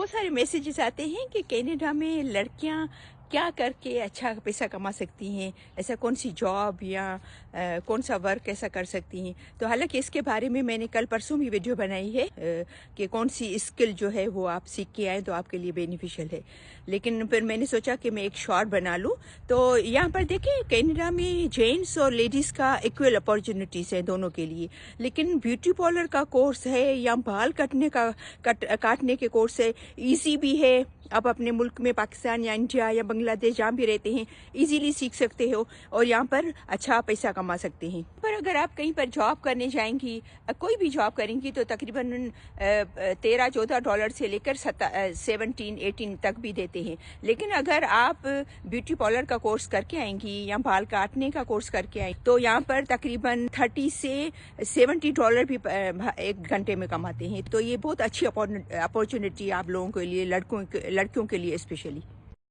बहुत सारे मैसेजेस आते हैं कि कनाडा में लड़कियां क्या करके अच्छा पैसा कमा सकती हैं, ऐसा कौन सी जॉब या कौन सा वर्क ऐसा कर सकती हैं। तो हालांकि इसके बारे में मैंने कल परसों भी वीडियो बनाई है कि कौन सी स्किल जो है वो आप सीख के आए तो आपके लिए बेनिफिशियल है। लेकिन फिर मैंने सोचा कि मैं एक शॉर्ट बना लूँ। तो यहाँ पर देखिए कनाडा में जेंट्स और लेडीज़ का इक्वल अपॉर्चुनिटीज़ है दोनों के लिए। लेकिन ब्यूटी पार्लर का कोर्स है या बाल काटने के कोर्स है, ईजी भी है। आप अपने मुल्क में पाकिस्तान या इंडिया या बांग्लादेश जहाँ भी रहते हैं इजीली सीख सकते हो और यहाँ पर अच्छा पैसा कमा सकते हैं। पर अगर आप कहीं पर जॉब करने जाएंगी, कोई भी जॉब करेंगी तो तकरीबन 13-14 डॉलर से लेकर 17-18 तक भी देते हैं। लेकिन अगर आप ब्यूटी पार्लर का कोर्स करके आएंगी या बाल काटने का कोर्स करके आएंगी तो यहाँ पर तकरीबन 30 से 70 डॉलर भी एक घंटे में कमाते हैं। तो ये बहुत अच्छी अपॉर्चुनिटी आप लोगों के लिए, लड़कियों के लिए स्पेशली।